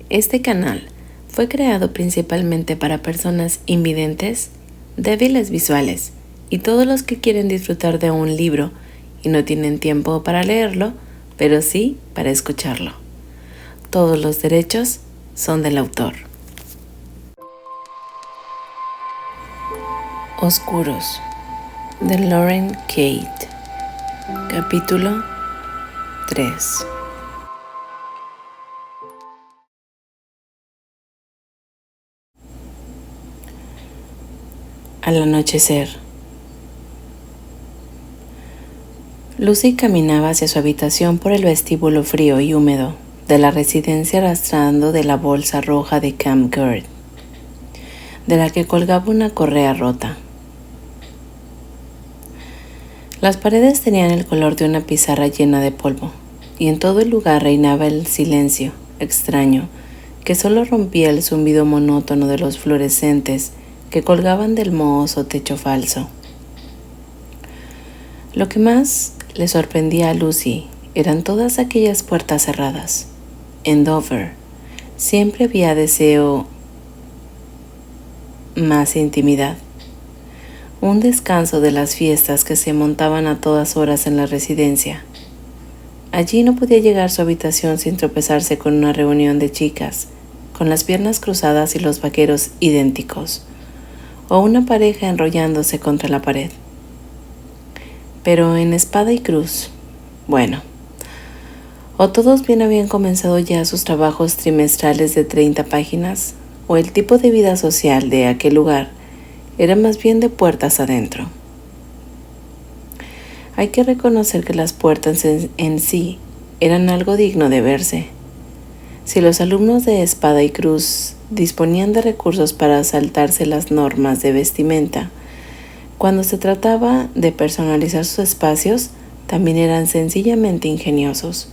Este canal fue creado principalmente para personas invidentes, débiles visuales y todos los que quieren disfrutar de un libro y no tienen tiempo para leerlo, pero sí para escucharlo. Todos los derechos son del autor. Oscuros, de Lauren Kate. Capítulo 3. Al anochecer, Lucy caminaba hacia su habitación por el vestíbulo frío y húmedo de la residencia, arrastrando de la bolsa roja de Camp Gert, de la que colgaba una correa rota. Las paredes tenían el color de una pizarra llena de polvo, y en todo el lugar reinaba el silencio extraño que solo rompía el zumbido monótono de los fluorescentes que colgaban del mohoso techo falso. Lo que más le sorprendía a Lucy eran todas aquellas puertas cerradas. En Dover siempre había deseo más intimidad, un descanso de las fiestas que se montaban a todas horas en la residencia. Allí no podía llegar a su habitación sin tropezarse con una reunión de chicas, con las piernas cruzadas y los vaqueros idénticos, o una pareja enrollándose contra la pared. Pero en Espada y Cruz, bueno, o todos bien habían comenzado ya sus trabajos trimestrales de 30 páginas, o el tipo de vida social de aquel lugar era más bien de puertas adentro. Hay que reconocer que las puertas en sí eran algo digno de verse. Si los alumnos de Espada y Cruz disponían de recursos para saltarse las normas de vestimenta, cuando se trataba de personalizar sus espacios, también eran sencillamente ingeniosos.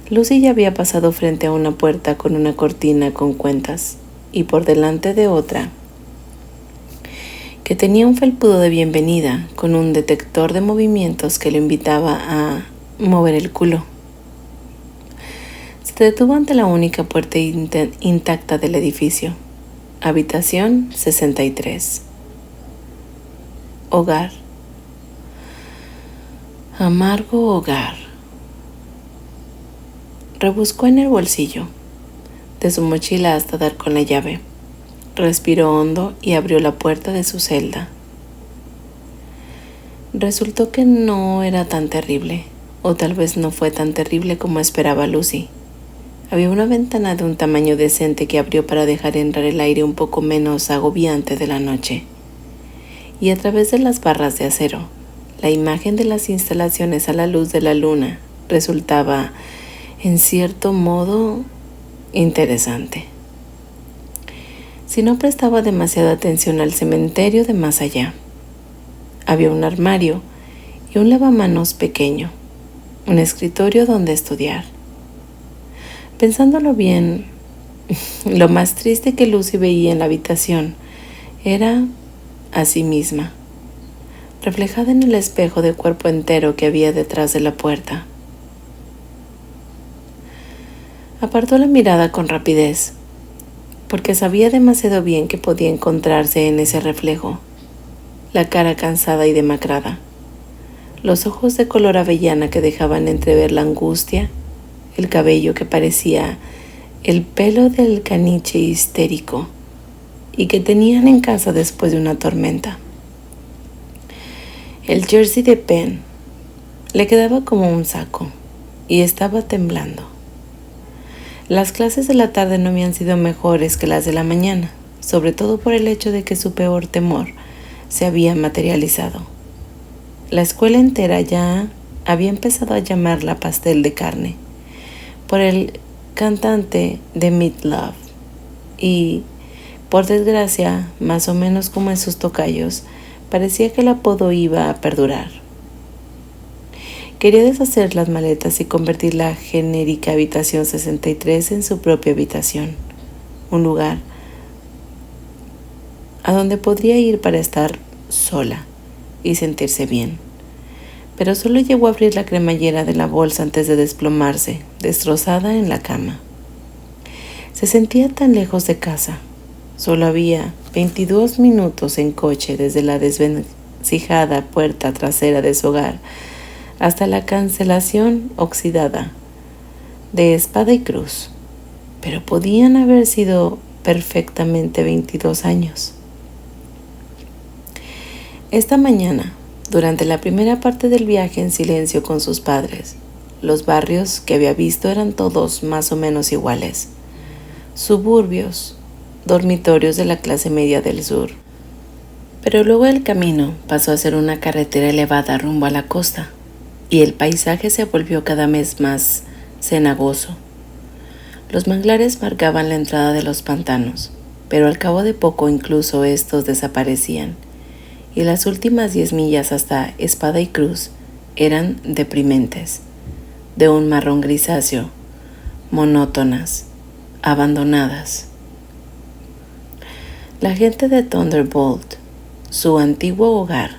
Lucy ya había pasado frente a una puerta con una cortina con cuentas y por delante de otra que tenía un felpudo de bienvenida con un detector de movimientos que lo invitaba a mover el culo. Se detuvo ante la única puerta intacta del edificio. Habitación 63. Hogar. Amargo hogar. Rebuscó en el bolsillo de su mochila hasta dar con la llave. Respiró hondo y abrió la puerta de su celda. Resultó que no era tan terrible, o tal vez no fue tan terrible como esperaba Lucy. Había una ventana de un tamaño decente que abrió para dejar entrar el aire un poco menos agobiante de la noche. Y a través de las barras de acero, la imagen de las instalaciones a la luz de la luna resultaba, en cierto modo, interesante. Si no prestaba demasiada atención al cementerio de más allá, había un armario y un lavamanos pequeño, un escritorio donde estudiar. Pensándolo bien, lo más triste que Lucy veía en la habitación era a sí misma, reflejada en el espejo de cuerpo entero que había detrás de la puerta. Apartó la mirada con rapidez, porque sabía demasiado bien que podía encontrarse en ese reflejo, la cara cansada y demacrada, los ojos de color avellana que dejaban entrever la angustia, el cabello que parecía el pelo del caniche histérico y que tenían en casa después de una tormenta. El jersey de Penn le quedaba como un saco y estaba temblando. Las clases de la tarde no habían sido mejores que las de la mañana, sobre todo por el hecho de que su peor temor se había materializado. La escuela entera ya había empezado a llamarla pastel de carne por el cantante de Meat Love y, por desgracia, más o menos como en sus tocayos, parecía que el apodo iba a perdurar. Quería deshacer las maletas y convertir la genérica habitación 63 en su propia habitación, un lugar a donde podría ir para estar sola y sentirse bien. Pero solo llegó a abrir la cremallera de la bolsa antes de desplomarse, destrozada en la cama. Se sentía tan lejos de casa. Solo había 22 minutos en coche desde la desvencijada puerta trasera de su hogar hasta la cancelación oxidada de Espada y Cruz, pero podían haber sido perfectamente 22 años. Esta mañana, durante la primera parte del viaje en silencio con sus padres, los barrios que había visto eran todos más o menos iguales. Suburbios, dormitorios de la clase media del sur. Pero luego el camino pasó a ser una carretera elevada rumbo a la costa, y el paisaje se volvió cada vez más cenagoso. Los manglares marcaban la entrada de los pantanos, pero al cabo de poco incluso estos desaparecían, y las últimas 10 millas hasta Espada y Cruz eran deprimentes, de un marrón grisáceo, monótonas, abandonadas. La gente de Thunderbolt, su antiguo hogar,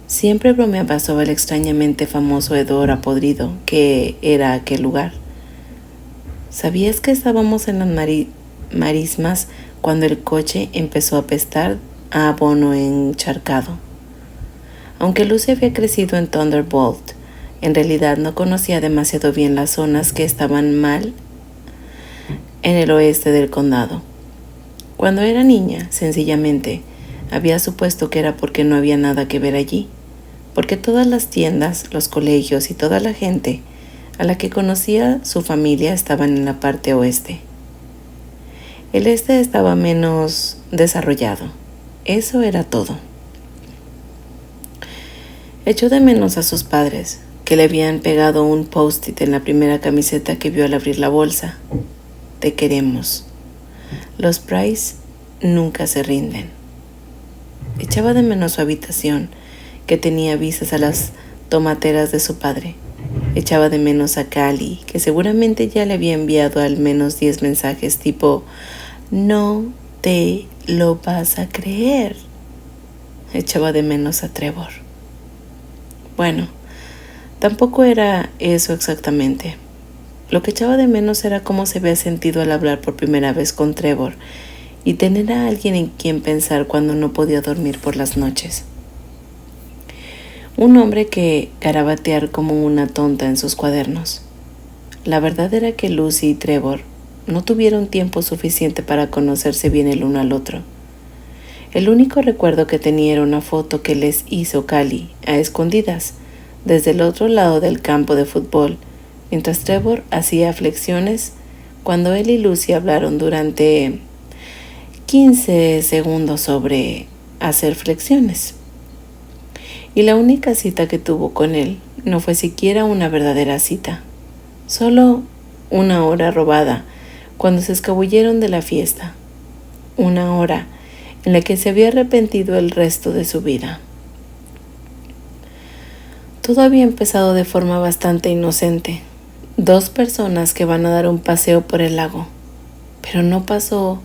siempre bromeaba sobre el extrañamente famoso hedor a podrido que era aquel lugar. ¿Sabías que estábamos en las marismas cuando el coche empezó a apestar a abono encharcado? Aunque Lucy había crecido en Thunderbolt, en realidad no conocía demasiado bien las zonas que estaban mal en el oeste del condado. Cuando era niña, sencillamente, había supuesto que era porque no había nada que ver allí, porque todas las tiendas, los colegios y toda la gente a la que conocía su familia estaban en la parte oeste. El este estaba menos desarrollado. Eso era todo. Echó de menos a sus padres, que le habían pegado un post-it en la primera camiseta que vio al abrir la bolsa. Te queremos. Los Price nunca se rinden. Echaba de menos su habitación, que tenía vistas a las tomateras de su padre. Echaba de menos a Callie, que seguramente ya le había enviado al menos 10 mensajes tipo «No te lo vas a creer». Echaba de menos a Trevor. Bueno, tampoco era eso exactamente. Lo que echaba de menos era cómo se había sentido al hablar por primera vez con Trevor y tener a alguien en quien pensar cuando no podía dormir por las noches. Un hombre que garabatear como una tonta en sus cuadernos. La verdad era que Lucy y Trevor no tuvieron tiempo suficiente para conocerse bien el uno al otro. El único recuerdo que tenía era una foto que les hizo Callie a escondidas desde el otro lado del campo de fútbol, mientras Trevor hacía flexiones cuando él y Lucy hablaron durante 15 segundos sobre hacer flexiones. Y la única cita que tuvo con él no fue siquiera una verdadera cita, solo una hora robada cuando se escabulleron de la fiesta, una hora en la que se había arrepentido el resto de su vida. Todo había empezado de forma bastante inocente. 2 personas que van a dar un paseo por el lago, pero no pasó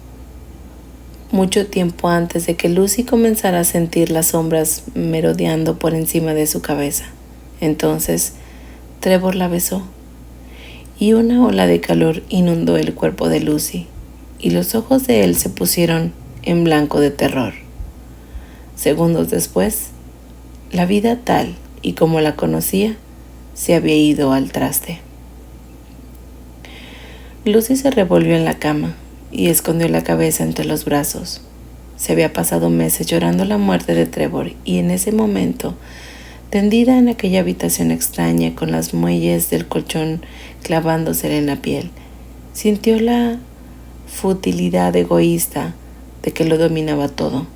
mucho tiempo antes de que Lucy comenzara a sentir las sombras merodeando por encima de su cabeza. Entonces, Trevor la besó, y una ola de calor inundó el cuerpo de Lucy, y los ojos de él se pusieron en blanco de terror. Segundos después, la vida tal y como la conocía se había ido al traste. Lucy se revolvió en la cama y escondió la cabeza entre los brazos. Se había pasado meses llorando la muerte de Trevor y en ese momento, tendida en aquella habitación extraña con las muelles del colchón clavándosele en la piel, sintió la futilidad egoísta de que lo dominaba todo.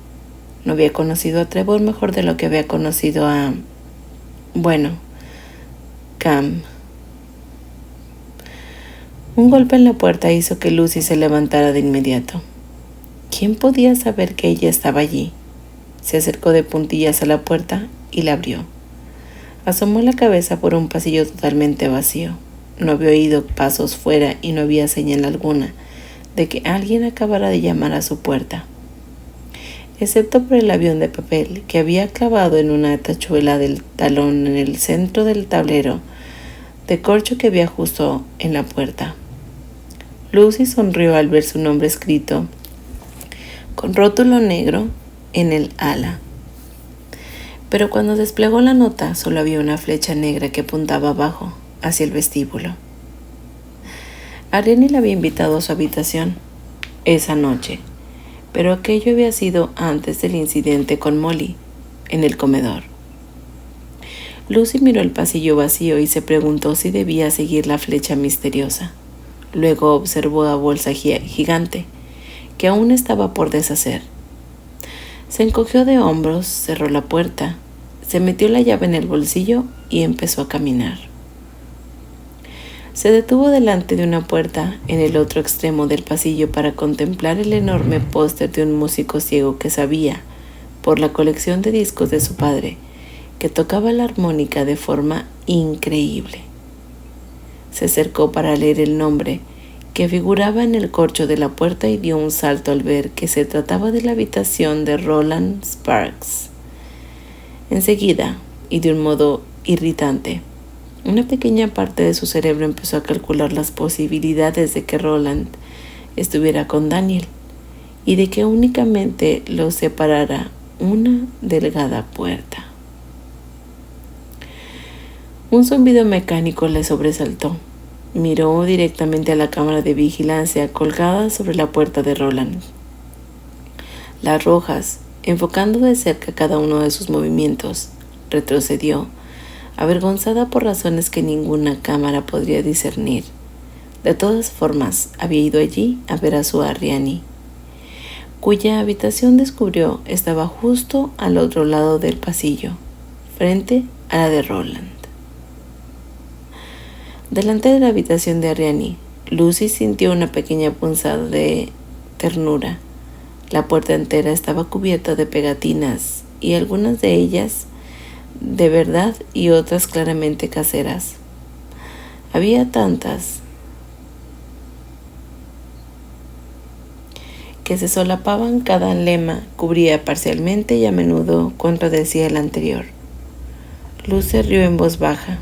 No había conocido a Trevor mejor de lo que había conocido a... Cam. Un golpe en la puerta hizo que Lucy se levantara de inmediato. ¿Quién podía saber que ella estaba allí? Se acercó de puntillas a la puerta y la abrió. Asomó la cabeza por un pasillo totalmente vacío. No había oído pasos fuera y no había señal alguna de que alguien acabara de llamar a su puerta, excepto por el avión de papel que había clavado en una tachuela del talón en el centro del tablero de corcho que había justo en la puerta. Lucy sonrió al ver su nombre escrito con rótulo negro en el ala. Pero cuando desplegó la nota, solo había una flecha negra que apuntaba abajo, hacia el vestíbulo. Ariane la había invitado a su habitación esa noche, pero aquello había sido antes del incidente con Molly, en el comedor. Lucy miró el pasillo vacío y se preguntó si debía seguir la flecha misteriosa. Luego observó la bolsa gigante, que aún estaba por deshacer. Se encogió de hombros, cerró la puerta, se metió la llave en el bolsillo y empezó a caminar. Se detuvo delante de una puerta en el otro extremo del pasillo para contemplar el enorme póster de un músico ciego que sabía, por la colección de discos de su padre, que tocaba la armónica de forma increíble. Se acercó para leer el nombre que figuraba en el corcho de la puerta y dio un salto al ver que se trataba de la habitación de Roland Sparks. Enseguida, y de un modo irritante, una pequeña parte de su cerebro empezó a calcular las posibilidades de que Roland estuviera con Daniel y de que únicamente los separara una delgada puerta. Un zumbido mecánico le sobresaltó. Miró directamente a la cámara de vigilancia colgada sobre la puerta de Roland. Las Rojas, enfocando de cerca cada uno de sus movimientos, retrocedió, avergonzada por razones que ninguna cámara podría discernir. De todas formas, había ido allí a ver a su Ariane, cuya habitación descubrió estaba justo al otro lado del pasillo, frente a la de Roland. Delante de la habitación de Ariane, Lucy sintió una pequeña punzada de ternura. La puerta entera estaba cubierta de pegatinas, y algunas de ellas de verdad y otras claramente caseras. Había tantas que se solapaban, cada lema cubría parcialmente y a menudo contradecía el anterior. Lucy rió en voz baja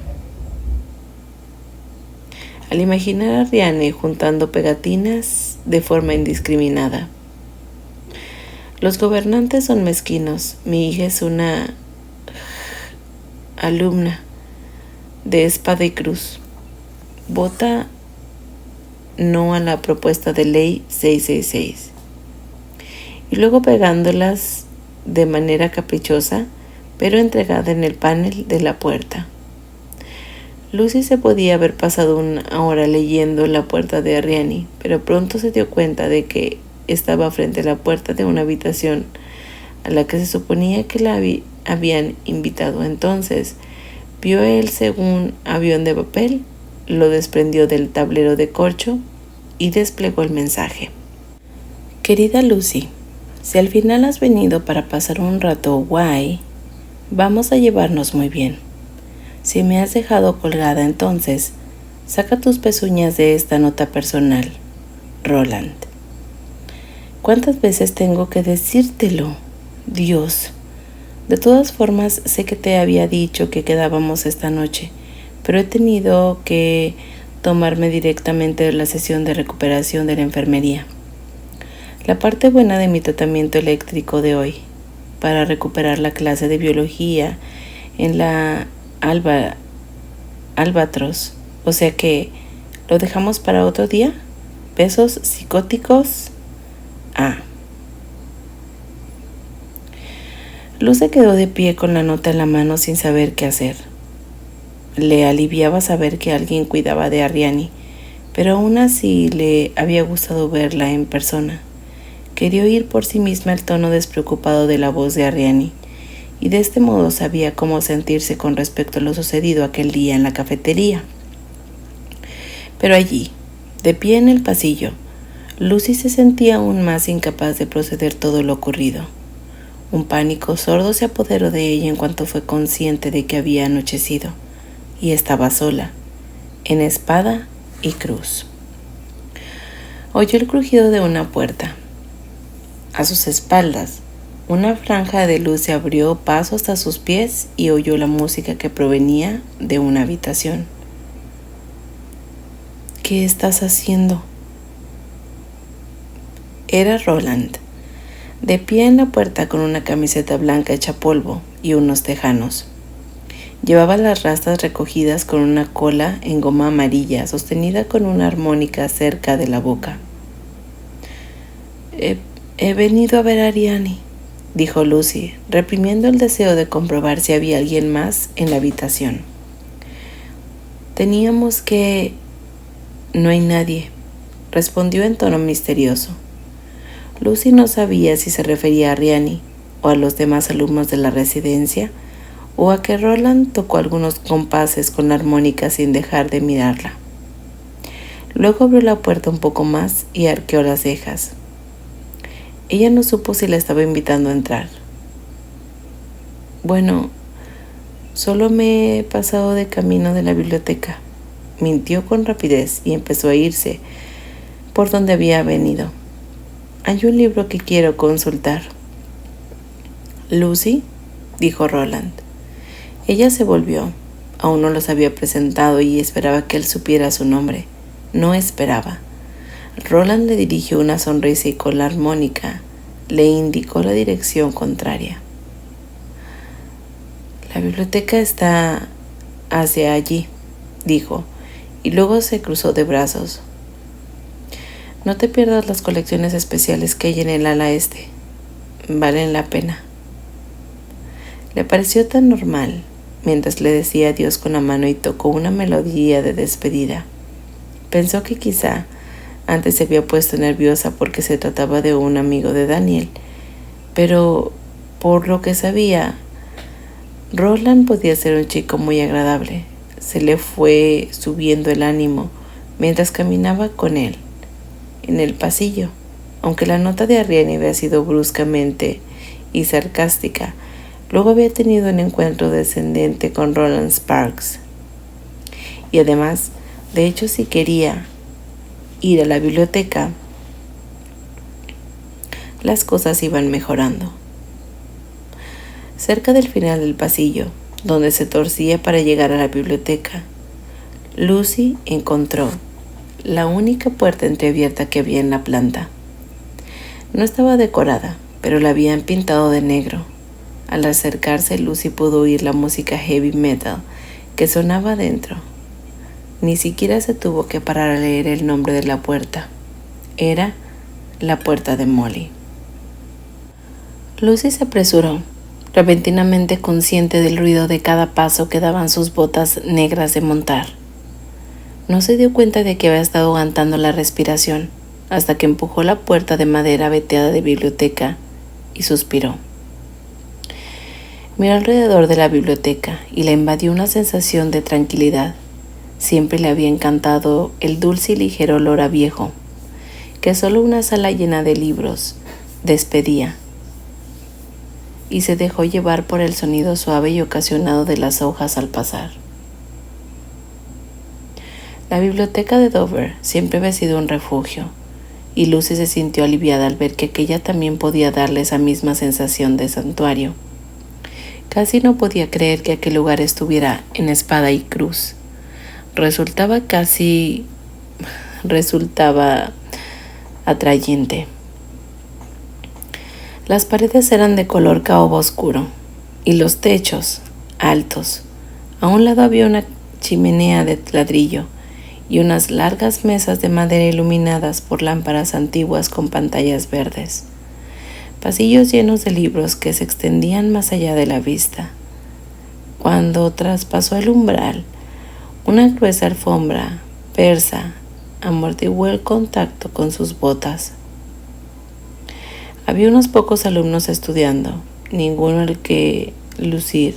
al imaginar a Ariane juntando pegatinas de forma indiscriminada. Los gobernantes son mezquinos. Mi hija es una alumna de Espada y Cruz. Vota no a la propuesta de ley 666. Y luego pegándolas de manera caprichosa, pero entregada en el panel de la puerta. Lucy se podía haber pasado una hora leyendo la puerta de Ariane, pero pronto se dio cuenta de que estaba frente a la puerta de una habitación a la que se suponía que la habían invitado. Entonces vio el segundo avión de papel, lo desprendió del tablero de corcho y desplegó el mensaje. Querida Lucy, si al final has venido para pasar un rato guay, vamos a llevarnos muy bien. Si me has dejado colgada, entonces saca tus pezuñas de esta nota personal, Roland. ¿Cuántas veces tengo que decírtelo? Dios. De todas formas, sé que te había dicho que quedábamos esta noche, pero he tenido que tomarme directamente de la sesión de recuperación de la enfermería. La parte buena de mi tratamiento eléctrico de hoy, para recuperar la clase de biología en la Albatros, o sea que lo dejamos para otro día. Besos psicóticos. Luz se quedó de pie con la nota en la mano sin saber qué hacer. Le aliviaba saber que alguien cuidaba de Ariane, pero aún así le había gustado verla en persona. Quería oír por sí misma el tono despreocupado de la voz de Ariane, y de este modo sabía cómo sentirse con respecto a lo sucedido aquel día en la cafetería. Pero allí, de pie en el pasillo, Lucy se sentía aún más incapaz de proceder todo lo ocurrido. Un pánico sordo se apoderó de ella en cuanto fue consciente de que había anochecido y estaba sola, en Espada y Cruz. Oyó el crujido de una puerta. A sus espaldas, una franja de luz se abrió paso hasta sus pies y oyó la música que provenía de una habitación. ¿Qué estás haciendo?, Era Roland, de pie en la puerta con una camiseta blanca hecha polvo y unos tejanos. Llevaba las rastas recogidas con una cola en goma amarilla sostenida con una armónica cerca de la boca. He venido a ver a Ariane, dijo Lucy, reprimiendo el deseo de comprobar si había alguien más en la habitación. Teníamos que... No hay nadie, respondió en tono misterioso. Lucy no sabía si se refería a Ariane o a los demás alumnos de la residencia, o a que Roland tocó algunos compases con la armónica sin dejar de mirarla. Luego abrió la puerta un poco más y arqueó las cejas. Ella no supo si la estaba invitando a entrar. Bueno, solo me he pasado de camino de la biblioteca, mintió con rapidez y empezó a irse por donde había venido. Hay un libro que quiero consultar. Lucy, dijo Roland. Ella se volvió. Aún no los había presentado y esperaba que él supiera su nombre. No esperaba. Roland le dirigió una sonrisa y con la armónica le indicó la dirección contraria. La biblioteca está hacia allí, dijo, y luego se cruzó de brazos. No te pierdas las colecciones especiales que hay en el ala este. Valen la pena. Le pareció tan normal mientras le decía adiós con la mano y tocó una melodía de despedida. Pensó que quizá antes se había puesto nerviosa porque se trataba de un amigo de Daniel, pero por lo que sabía, Roland podía ser un chico muy agradable. Se le fue subiendo el ánimo mientras caminaba con él en el pasillo. Aunque la nota de Ariane había sido bruscamente y sarcástica, luego había tenido un encuentro descendente con Roland Sparks. Y además, de hecho, si quería ir a la biblioteca, las cosas iban mejorando. Cerca del final del pasillo, donde se torcía para llegar a la biblioteca, Lucy encontró la única puerta entreabierta que había en la planta. No estaba decorada, pero la habían pintado de negro. Al acercarse, Lucy pudo oír la música heavy metal que sonaba dentro. Ni siquiera se tuvo que parar a leer el nombre de la puerta. Era la puerta de Molly. Lucy se apresuró, repentinamente consciente del ruido de cada paso que daban sus botas negras de montar. No se dio cuenta de que había estado aguantando la respiración hasta que empujó la puerta de madera veteada de biblioteca y suspiró. Miró alrededor de la biblioteca y la invadió una sensación de tranquilidad. Siempre le había encantado el dulce y ligero olor a viejo, que solo una sala llena de libros despedía, y se dejó llevar por el sonido suave y ocasionado de las hojas al pasar. La biblioteca de Dover siempre había sido un refugio, y Lucy se sintió aliviada al ver que aquella también podía darle esa misma sensación de santuario. Casi no podía creer que aquel lugar estuviera en espada y cruz. Resultaba atrayente. Las paredes eran de color caoba oscuro y los techos altos. A un lado había una chimenea de ladrillo y unas largas mesas de madera iluminadas por lámparas antiguas con pantallas verdes. Pasillos llenos de libros que se extendían más allá de la vista. Cuando traspasó el umbral, una gruesa alfombra persa amortiguó el contacto con sus botas. Había unos pocos alumnos estudiando, ninguno al que Lucy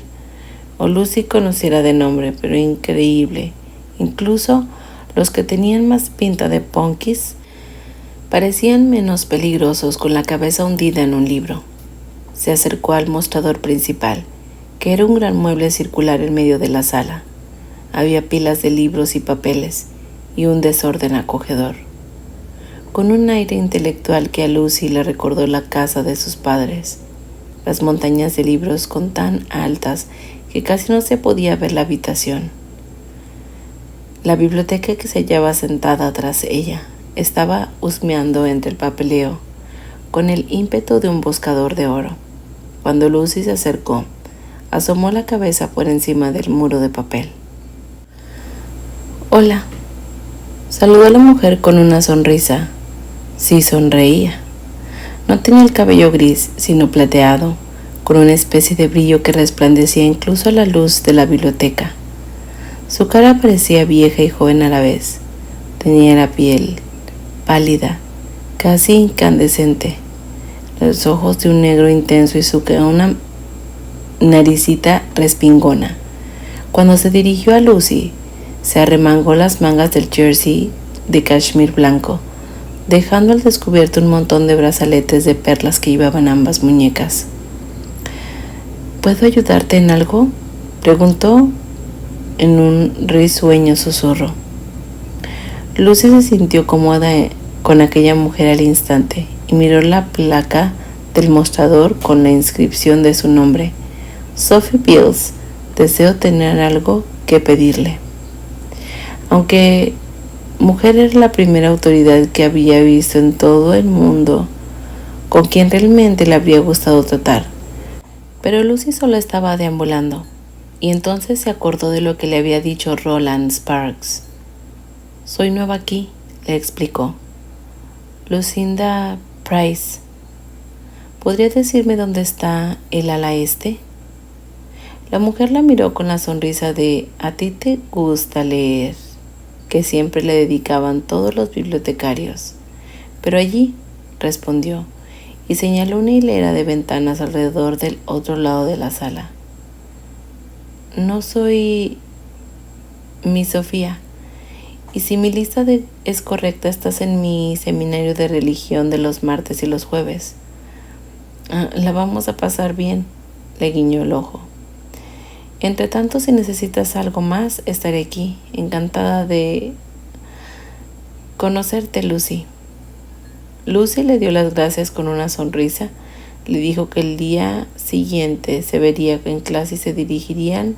conociera de nombre, pero increíble. Incluso los que tenían más pinta de punkis parecían menos peligrosos con la cabeza hundida en un libro. Se acercó al mostrador principal, que era un gran mueble circular en medio de la sala. Había pilas de libros y papeles y un desorden acogedor. Con un aire intelectual que a Lucy le recordó la casa de sus padres, las montañas de libros con tan altas que casi no se podía ver la habitación. La biblioteca que se hallaba sentada tras ella estaba husmeando entre el papeleo, con el ímpetu de un buscador de oro. Cuando Lucy se acercó, asomó la cabeza por encima del muro de papel. «Hola», saludó a la mujer con una sonrisa. Sí sonreía. No tenía el cabello gris, sino plateado, con una especie de brillo que resplandecía incluso a la luz de la biblioteca. Su cara parecía vieja y joven a la vez. Tenía la piel pálida, casi incandescente, los ojos de un negro intenso y una naricita respingona. Cuando se dirigió a Lucy, se arremangó las mangas del jersey de cashmere blanco, dejando al descubierto un montón de brazaletes de perlas que llevaban ambas muñecas. ¿Puedo ayudarte en algo?, preguntó en un risueño susurro. Lucy se sintió cómoda con aquella mujer al instante y miró la placa del mostrador con la inscripción de su nombre. Sophie Beals, deseo tener algo que pedirle. Aunque mujer era la primera autoridad que había visto en todo el mundo con quien realmente le habría gustado tratar. Pero Lucy solo estaba deambulando, y entonces se acordó de lo que le había dicho Roland Sparks. «Soy nueva aquí», le explicó. «Lucinda Price. ¿Podría decirme dónde está el ala este?» La mujer la miró con la sonrisa de «¿A ti te gusta leer?», que siempre le dedicaban todos los bibliotecarios. «Pero allí», respondió, y señaló una hilera de ventanas alrededor del otro lado de la sala. «No soy mi Sofía, y si mi lista es correcta, estás en mi seminario de religión de los martes y los jueves. La vamos a pasar bien», le guiñó el ojo. «Entre tanto, si necesitas algo más, estaré aquí, encantada de conocerte, Lucy». Lucy le dio las gracias con una sonrisa, le dijo que el día siguiente se vería en clase y se dirigirían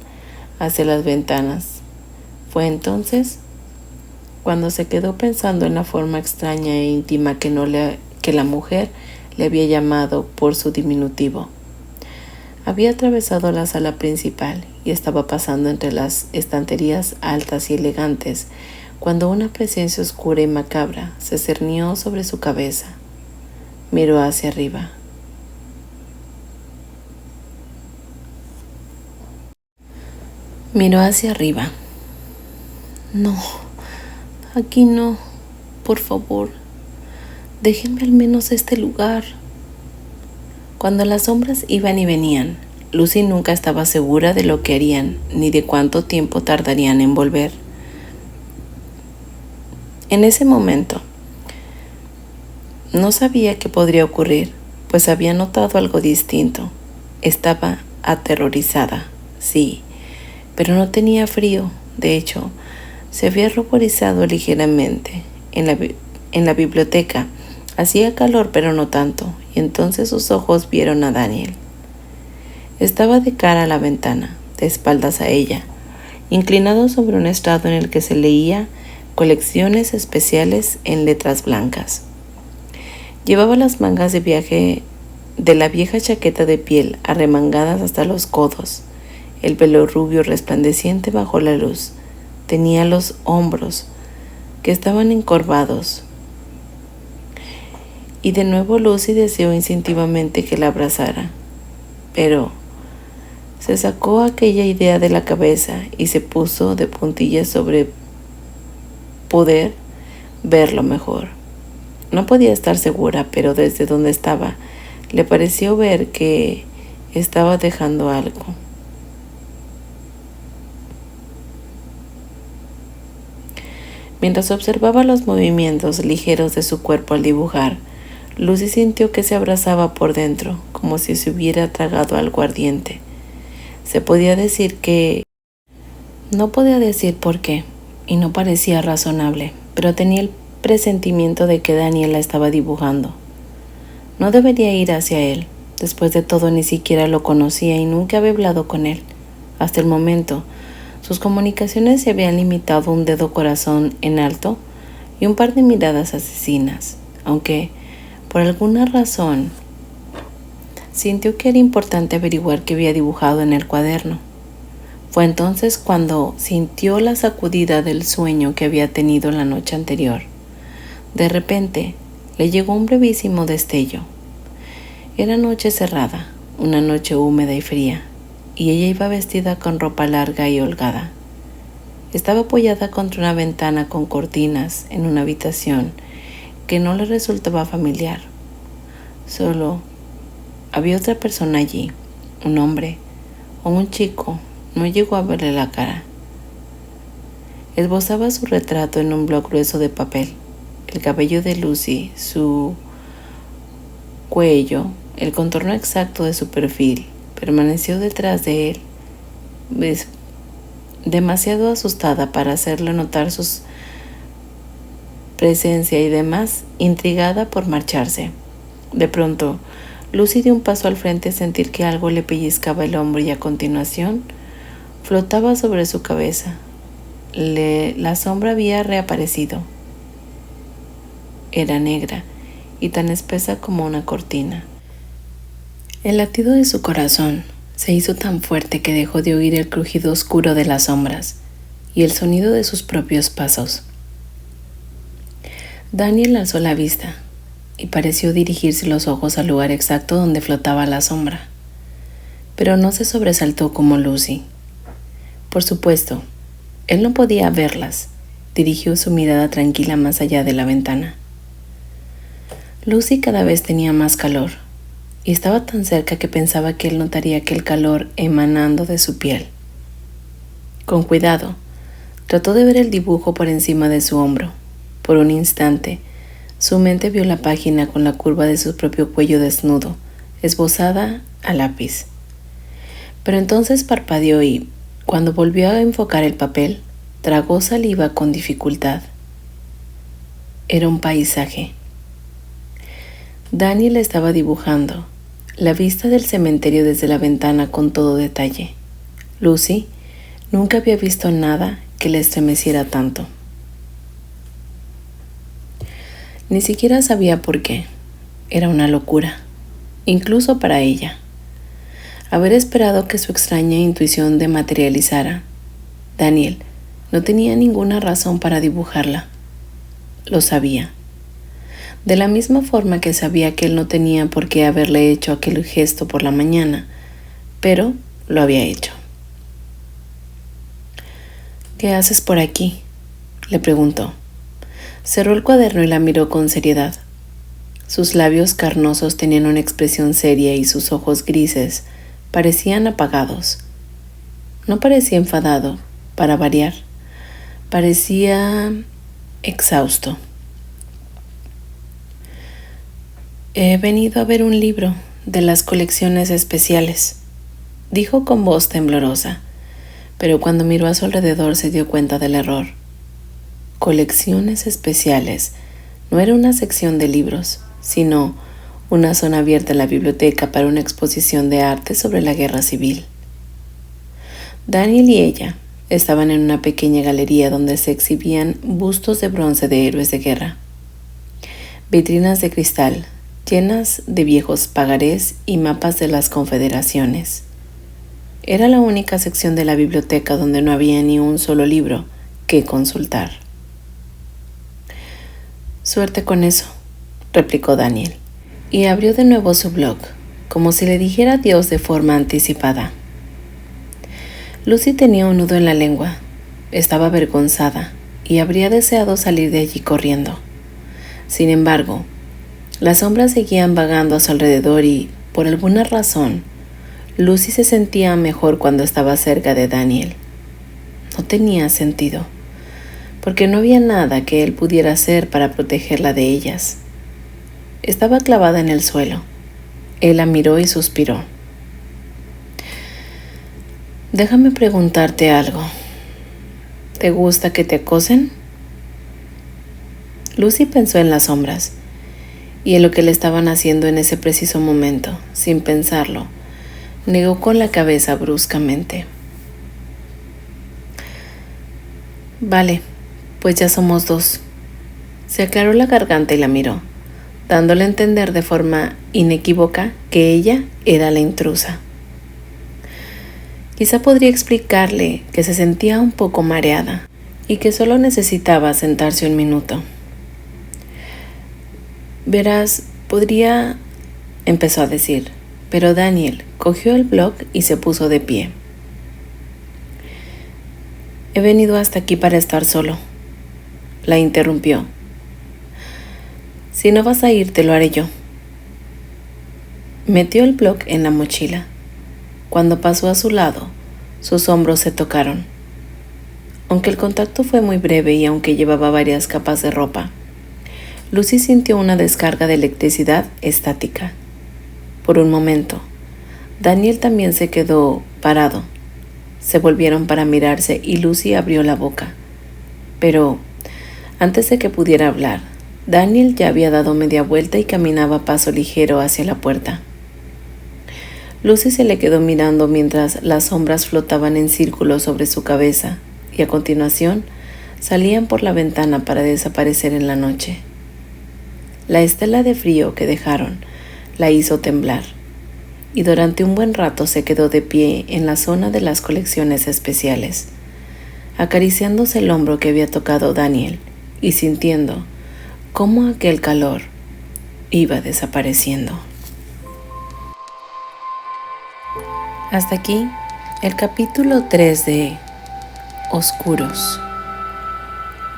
hacia las ventanas. Fue entonces cuando se quedó pensando en la forma extraña e íntima que la mujer le había llamado por su diminutivo. Había atravesado la sala principal y estaba pasando entre las estanterías altas y elegantes cuando una presencia oscura y macabra se cernió sobre su cabeza. Miró hacia arriba. Miró hacia arriba. «No, aquí no. Por favor, déjenme al menos este lugar». Cuando las sombras iban y venían, Lucy nunca estaba segura de lo que harían ni de cuánto tiempo tardarían en volver. En ese momento, no sabía qué podría ocurrir, pues había notado algo distinto. Estaba aterrorizada, sí, pero no tenía frío. De hecho, se había ruborizado ligeramente. En la biblioteca hacía calor, pero no tanto, y entonces sus ojos vieron a Daniel. Estaba de cara a la ventana, de espaldas a ella, inclinado sobre un estrado en el que se leía colecciones especiales en letras blancas. Llevaba las mangas de viaje de la vieja chaqueta de piel arremangadas hasta los codos, el pelo rubio resplandeciente bajo la luz. Tenía los hombros que estaban encorvados. Y de nuevo Lucy deseó instintivamente que la abrazara, pero se sacó aquella idea de la cabeza y se puso de puntillas sobre poder verlo mejor. No podía estar segura, pero desde donde estaba le pareció ver que estaba dejando algo. Mientras observaba los movimientos ligeros de su cuerpo al dibujar, Lucy sintió que se abrazaba por dentro, como si se hubiera tragado algo ardiente. Se podía decir que... No podía decir por qué, y no parecía razonable, pero tenía el presentimiento de que Daniel la estaba dibujando. No debería ir hacia él. Después de todo, ni siquiera lo conocía y nunca había hablado con él. Hasta el momento, sus comunicaciones se habían limitado a un dedo corazón en alto y un par de miradas asesinas, aunque Por alguna razón, sintió que era importante averiguar qué había dibujado en el cuaderno. Fue entonces cuando sintió la sacudida del sueño que había tenido la noche anterior. De repente, le llegó un brevísimo destello. Era noche cerrada, una noche húmeda y fría, y ella iba vestida con ropa larga y holgada. Estaba apoyada contra una ventana con cortinas en una habitación que no le resultaba familiar. Solo había otra persona allí, un hombre o un chico, no llegó a verle la cara. Esbozaba su retrato en un bloc grueso de papel. El cabello de Lucy, su cuello, el contorno exacto de su perfil, permaneció detrás de él, demasiado asustada para hacerle notar su presencia y demás intrigada por marcharse. De pronto, Lucy dio un paso al frente a sentir que algo le pellizcaba el hombro y a continuación flotaba sobre su cabeza. La sombra había reaparecido. Era negra y tan espesa como una cortina. El latido de su corazón se hizo tan fuerte que dejó de oír el crujido oscuro de las sombras y el sonido de sus propios pasos. Daniel alzó la vista y pareció dirigirse los ojos al lugar exacto donde flotaba la sombra, pero no se sobresaltó como Lucy. Por supuesto, él no podía verlas. Dirigió su mirada tranquila más allá de la ventana. Lucy cada vez tenía más calor y estaba tan cerca que pensaba que él notaría aquel calor emanando de su piel. Con cuidado, trató de ver el dibujo por encima de su hombro. Por un instante, su mente vio la página con la curva de su propio cuello desnudo, esbozada a lápiz. Pero entonces parpadeó y, cuando volvió a enfocar el papel, tragó saliva con dificultad. Era un paisaje. Daniel estaba dibujando la vista del cementerio desde la ventana con todo detalle. Lucy nunca había visto nada que le estremeciera tanto. Ni siquiera sabía por qué. Era una locura, incluso para ella. Haber esperado que su extraña intuición se materializara. Daniel no tenía ninguna razón para dibujarla. Lo sabía. De la misma forma que sabía que él no tenía por qué haberle hecho aquel gesto por la mañana, pero lo había hecho. ¿Qué haces por aquí?, le preguntó. Cerró el cuaderno y la miró con seriedad. Sus labios carnosos tenían una expresión seria y sus ojos grises parecían apagados. No parecía enfadado, para variar. Parecía exhausto. He venido a ver un libro de las colecciones especiales, dijo con voz temblorosa, pero cuando miró a su alrededor se dio cuenta del error. Colecciones especiales no era una sección de libros, sino una zona abierta en la biblioteca para una exposición de arte sobre la guerra civil. Daniel y ella estaban en una pequeña galería donde se exhibían bustos de bronce de héroes de guerra, vitrinas de cristal llenas de viejos pagarés y mapas de las confederaciones. Era la única sección de la biblioteca donde no había ni un solo libro que consultar. Suerte con eso, replicó Daniel, y abrió de nuevo su blog, como si le dijera adiós de forma anticipada. Lucy tenía un nudo en la lengua, estaba avergonzada y habría deseado salir de allí corriendo. Sin embargo, las sombras seguían vagando a su alrededor y, por alguna razón, Lucy se sentía mejor cuando estaba cerca de Daniel. No tenía sentido, porque no había nada que él pudiera hacer para protegerla de ellas. Estaba clavada en el suelo. Él la miró y suspiró. Déjame preguntarte algo. ¿Te gusta que te acosen? Lucy pensó en las sombras y en lo que le estaban haciendo en ese preciso momento. Sin pensarlo, negó con la cabeza bruscamente. Vale, pues ya somos dos. Se aclaró la garganta y la miró. dándole a entender de forma inequívoca que ella era la intrusa. Quizá podría explicarle que se sentía un poco mareada y que solo necesitaba sentarse un minuto. Verás, podría, empezó a decir, pero Daniel cogió el blog y se puso de pie. He venido hasta aquí para estar solo, la interrumpió. Si no vas a irte, lo haré yo. Metió el blog en la mochila. Cuando pasó a su lado, sus hombros se tocaron. Aunque el contacto fue muy breve y aunque llevaba varias capas de ropa, Lucy sintió una descarga de electricidad estática. Por un momento, Daniel también se quedó parado. Se volvieron para mirarse y Lucy abrió la boca. Pero, antes de que pudiera hablar, Daniel ya había dado media vuelta y caminaba a paso ligero hacia la puerta. Lucy se le quedó mirando mientras las sombras flotaban en círculos sobre su cabeza y a continuación salían por la ventana para desaparecer en la noche. La estela de frío que dejaron la hizo temblar y durante un buen rato se quedó de pie en la zona de las colecciones especiales, acariciándose el hombro que había tocado Daniel y sintiendo cómo aquel calor iba desapareciendo. Hasta aquí el capítulo 3 de Oscuros.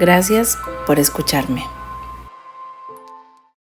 Gracias por escucharme.